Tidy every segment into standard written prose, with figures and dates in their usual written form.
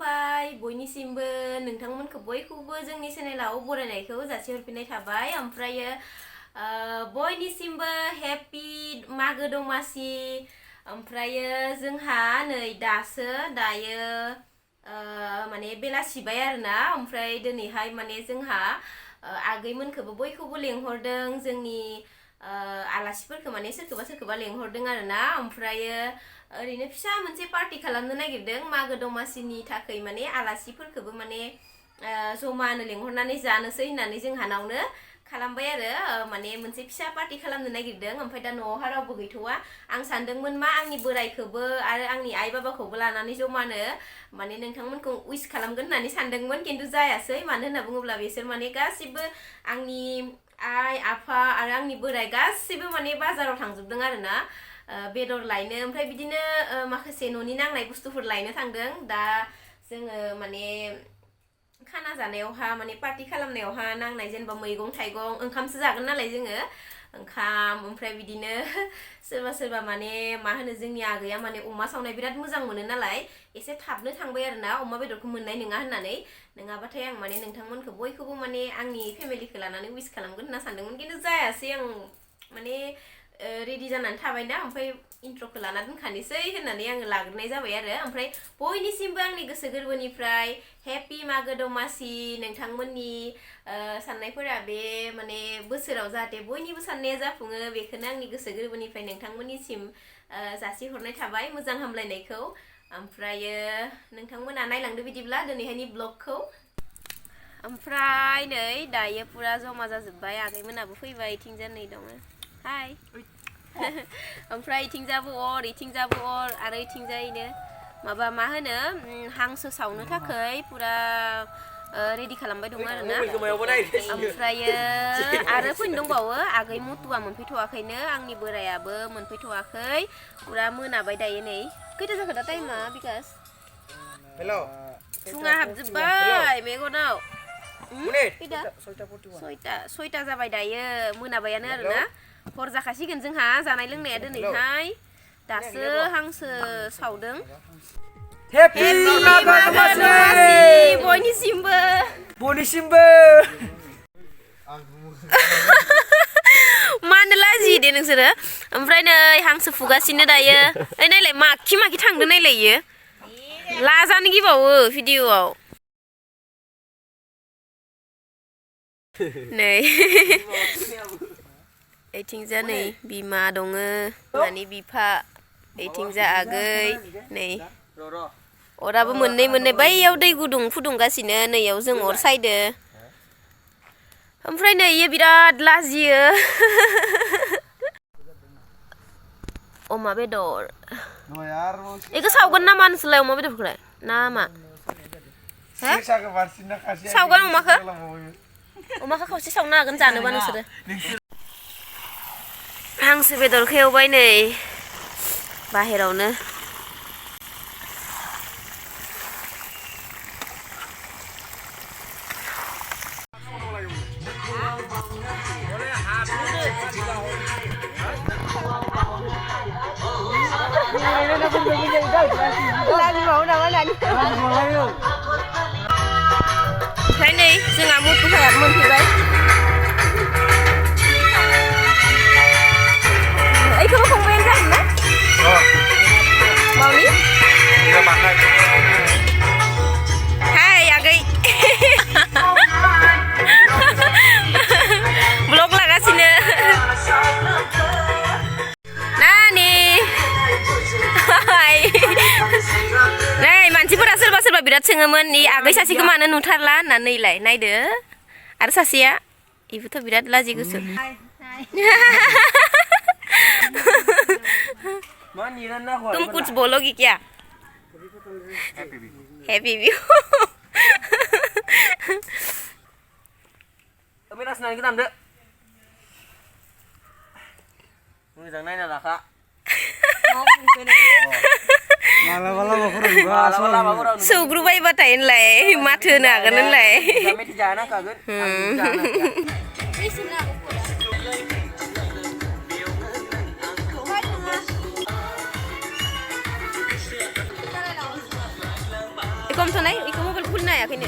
खुलुमबाय बयनिसिमबो नोंथांमोनखौ बयखौबो जोंनि चेनेलाव बरायनायखौ जासिहरफिननाय थाबाय ओमफ्रायो बयनिसिमबो हेपि मागो दमासि ओमफ्रायो जोंहा नै दायो माने बेलासिबाय आरोना ओमफ्राय दिनैहाय माने जोंहा आगैमोनखौबो बयखौबो लेंहरदों जोंनि आलासिफोरखौ माने सोरखौबा लेंहरदों आरोना ओमफ्रायो ओरैनो फिसा मोनसे पार्टी खालामनो नागिरदों मागो दमासिनि थाखाय माने आलासिफोरखौबो माने जमानो लेंहरनानै जानोसै होननानै जोंहानावनो खालामबाय आरो माने मोनसे फिसा पार्टी खालामनो नागिरदों ओमफ्राय दा न'आवहा रावबो गैथ'वा आं सानदोंमोन मा आंनि बोराइखौबो आरो आंनि आइ बाबाखौबो लानानै जमानो माने नोंथांमोनखौ उइस खालामगोन होननानै सानदोंमोन खिन्थु जायासै मानो होनना बुङोब्ला बिसोर माने गासिबो आंनि आइ आफा आरो आंनि बोराइ गासिबो माने बाजाराव थांजोबदों आरोना बेदर लायनो ओमफ्राय बिदिनो माखासे न'नि नांनाय बुस्थुफोर लायनो थांदों दा जोङो माने खाना जानायावहा माने पार्टी खालामनायावहा नांनाय जेनेबा मैगं थाइगं ओंखामसो जागोन नालाय जोङो ओंखाम ओमफ्राय बिदिनो सोरबा माने मा होनो जोंनि आगैया माने अमा सावनाय बिराद मोजां मोनो नालाय एसे थाबनो थांबाय आरोना अमा बेदरखौ मोननाय नङा होननानै नङाबाथाय आं माने नोंथांमोनखौ बयखौबो माने आंनि फेमिलिखौ लानानै उइस खालामगोन होनना सानदोंमोन खिन्थु जायासै आं माने रेडि जानानै थाबायना ओमफ्राय इन्ट्र'खौ लाना दोनखानोसै होननानै आङो लाग्रोनाय जाबाय आरो ओमफ्राय बयनिसिमबो आंनि गोसो गोरबोनिफ्राय हेपि मागो दमासि नोंथांमोननि साननायफोरा बे माने बोसोराव जाहाथे बयनिबो साननाया जाफुङो बेखौनो आंनि गोसो गोरबोनिफ्राय नोंथांमोननिसिम जासिहरनाय थाबाय मोजां हामलायनायखौ ओमफ्रायो नोंथांमोना नायलांदो बिदिब्ला दिनैहायनि ब्लगखौ ओमफ्राय नै दायो पुरा जमा जाजोब्बाय आगैमोनाबो फैबाय इथिंजा नै दङ हाय ओमफ्राय इथिंजाबो अर आरो इथिंजायनो माबा मा होनो हांसो सावनो थाखाय पुरा रेडि खालामबाय दं आरोना ओमफ्रायो आरो फैनो दंबावो आगै मुथुआ मोनफैथ'वाखैनो आंनि बोरायाबो मोनफैथ'वाखै पुरा मोनाबाय दायो नै खैथा जाखो दा टाइमा बिकास हेल' फुङा हाबजोब्बाय मेगनाव सयता जाबाय दायो मोनाबायानो आरोना हर जाखासिगोन जोंहा जानाय लोंनाया दिनैहाय दासो हांसो सावदों हेपि मागो दमासि बयनिसिमबो मानो लाजियो दे नोंसोरो ओमफ्राय नै हांसो फुगासिनो दायो ओइ नायलाय माखि थांदो नायलाय इयो लाजानो गिबावो भिडिअआव नै ओइथिंजा नै बिमा दङ माने बिफा ओइथिंजा आगै नै अराबो मोननै बैयाव दै गुदुं फुदुंगासिनो नैयाव जों अर सायदो ओमफ्राय नै इयो बिराद लाजियो अमा बेदर इखौ सावगोन नामा नोंसोरलाय अमा बेदरखौलाय ना मा सावगोन अमाखौ खावसे सावनो हागोन जानोबा नोंसोरो हांसो बेदरखौ एवबाय नै बाहेरावनो ओमफ्राय नै जोंहा मुथुफायाबो मोनफैबाय ओइखौबो फंबायानो जागोन ना मावनि हाय आगै ब्लग लागासिनो नानि नै मानसिफोरा सोरबा बिराद सोङोमोन इ आगै सासेखौ मानो नुथारला होनना नैलाय नायदो आरो सासेया इबोथ' बिराद लाजि गोसो तुम कुछ बोलोगी क्या हैप्पी व्यू अबे रासनानि के दामदो मोजां नायना लाखा सौग्रुबायबाथाय होनलाय माथो होनो हागोन होनलाय Ikom tonai, ikom mobile khulna ya kini.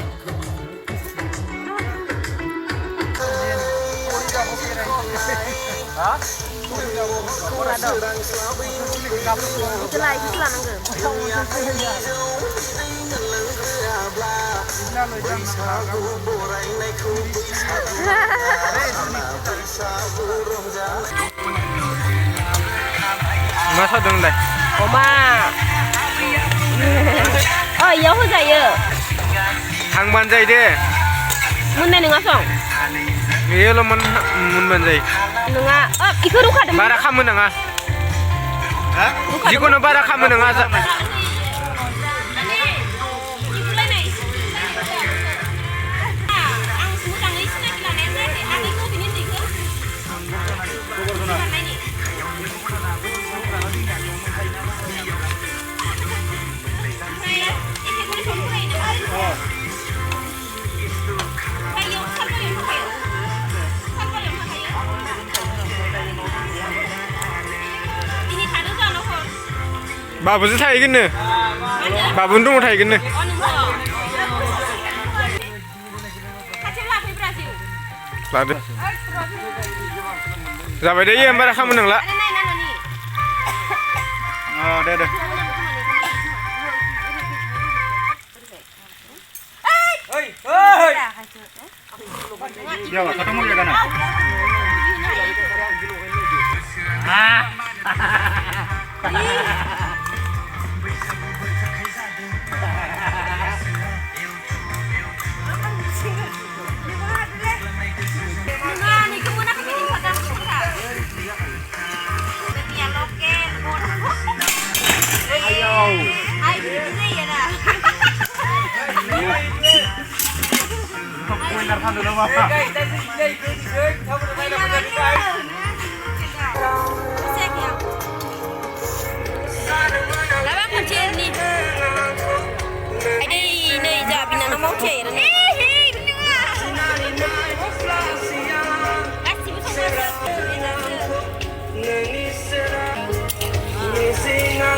Hah? Itulah nangge. Masa dong deh. Oma. Oh, iya ho jayo. Hangman jai deh. Munne nunga song. Iya lo mun jai. Nunga, iku ruka dem. Bara kamu nanga. Hah? Jikono bara kamu nanga. Babu thay cái nè, babu đúng thay cái nè. Là đi. Giờ về đây em bara kamu nang la. Đây đây. Ya, ketemu ya kan?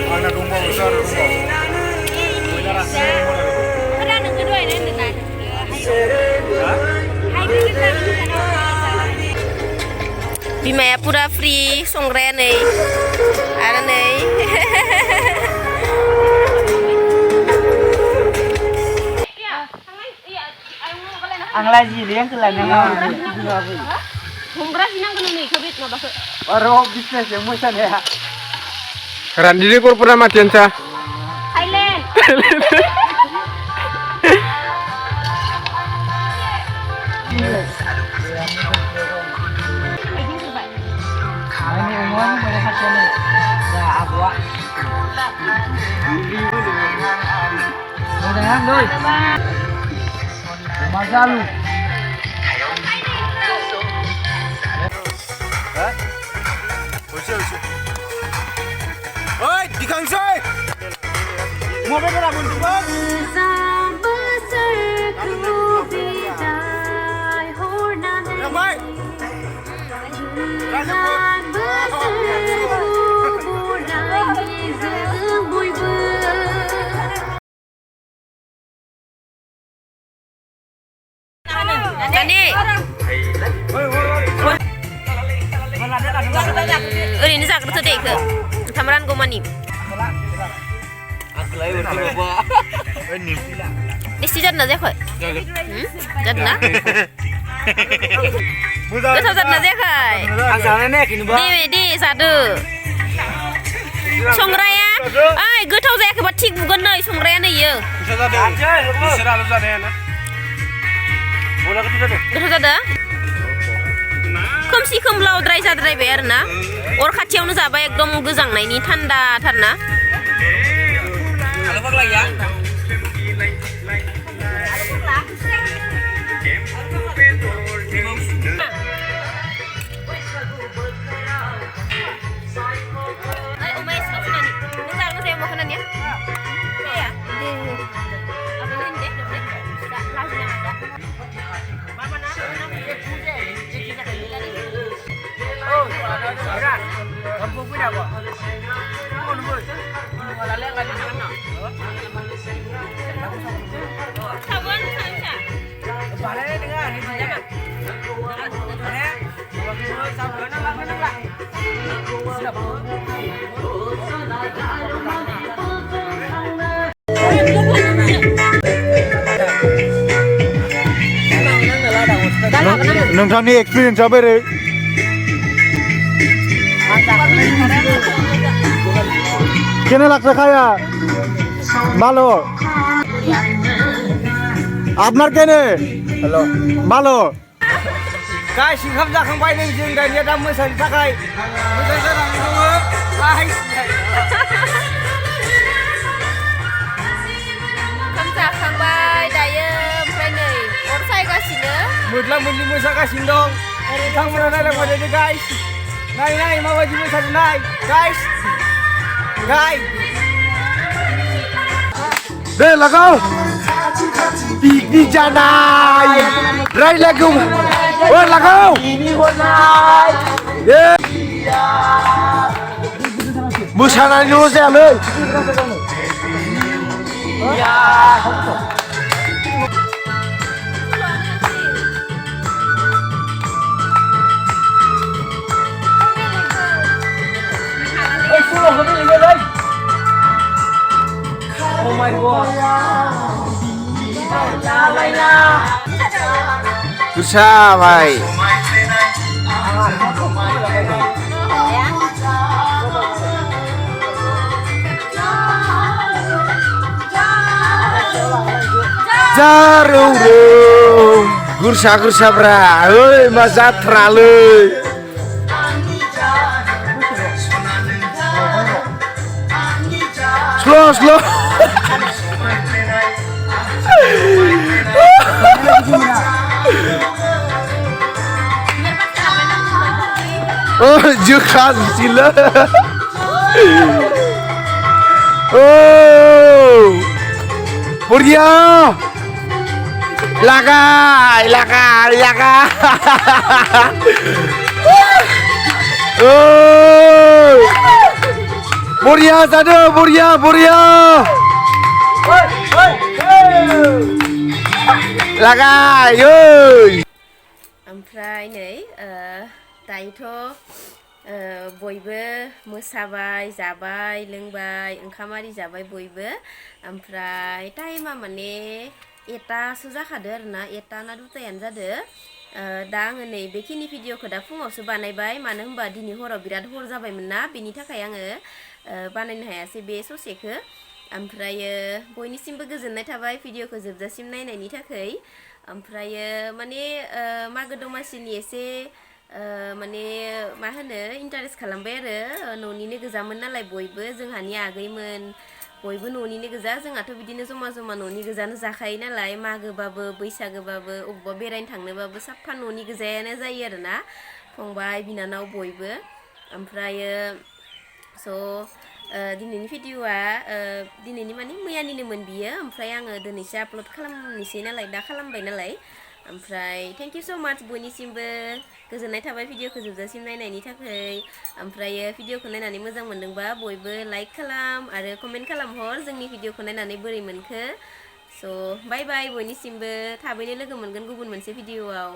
Ada rumah besar rumah. Bimaya pura free songre nih. Ada nih. Ang laji liang kelana ngah. Humrah sinang kenu nih kabit ngabas. Oro bisnes yang musan ya. Randi ko pura matian sa. Thailand. Ini umum boleh hasil ni. Ya abua. Mudah doi. Masalu. Hah? Usia. Oi, di kangsai. Mau berapa buntu bang? Ramai. Ini zakat tu dek ke? Tamaran gomani. Isi jad na dekho. Jad na? Betul jad na dekhai. Asalnya ni kini bah. Di satu. Songraya. Ay, gotaw jaya ke batik bukan nai songraya ni ye. Bisa ada. Bisa ada ada ya na. Bola ke tidak? Gotaw jada? Komsi komlau dry sadrai bayar na. Or खाथियावनो जाबाय एकदम गोजांनायनि थान्दा थारना. Kalau lagi ya. Kampung punya apa? Kampung नोंथांनि एक्सपिरियेन्सआ बोरै केने লাগছে খায়া ভালো আপনার কেনে হ্যালো ভালো गाइस ओंखाम जाखांबाय नै जों दानिया दा मोसानो थाखाय मोजां जानानै दङ गाइस ओंखाम जाखांबाय दायो ओमफ्राय नै अर सायगासिनो मोदला मोदलि मोसागासिनो दं नोंथांमोना नायलांबाय थादो गाइस नाय नाय माबायदि मोसादों नाय गाइस नाय दे लागाव पिकनिक जानाय रायलायगौ ओ लागाव मोसानायल' जायालै Oh my god. Susah, Bay. Jarum, gursa bra, hei masa terlalu. Slow. Oh, juga sila. Oh, Purya, lagai. Oh, Purya satu, Purya. Lagai, oi. ओमफ्राय नै दायोथ' बयबो मोसाबाय जाबाय लोंबाय ओंखाम आरि जाबाय बयबो ओमफ्राय टाइमा माने 1टासो जाखादो आरोना 1टा ना 2टायानो जादो दा आङो नै बेखिनि भिडिअखौ दा फुङावसो बानायबाय मानो होनबा दिनै हराव बिराद हर जाबायमोन ना बेनि थाखाय आङो बानायनो हायासै बे ससेखौ ओमफ्रायो बयनिसिमबो गोजोननाय थाबाय भिडिअखौ जोबजासिम नायनायनि थाखाय ओमफ्रायो माने मागो दमासिनि एसे माने मा होनो इन्टारेस्ट खालामबाय आरो न'निनो गोजामोन नालाय बयबो जोंहानि आगैमोन बयबो न'निनो गोजा जोंहाथ' बिदिनो जमा न'नि गोजानो जाखायो नालाय मागोबाबो बैसागोबाबो अबेबा बेरायनो थांनोबाबो साफा न'नि गोजायानो जायो आरोना फंबाय बिनानाव बयबो ओमफ्रायो स' दिनैनि भिडिअआ दिनैनि माने मैयानिनोमोन बियो ओमफ्राय आङो दिनैसो आपल'ड खालामनोसै नालाय दा खालामबाय नालाय ओमफ्राय थेंक इउ स' माच बयनिसिमबो गोजोननाय थाबाय भिडिअखौ जोबजासिम नायनायनि थाखाय ओमफ्रायो भिडिअखौ नायनानै मोजां मोनदोंबा बयबो लाइक खालाम आरो कमेन्ट खालामहर जोंनि भिडिअखौ नायनानै बोरै मोनखो स' बाय बयनिसिमबो थाबैनो लोगो मोनगोन गुबुन मोनसे भिडिअआव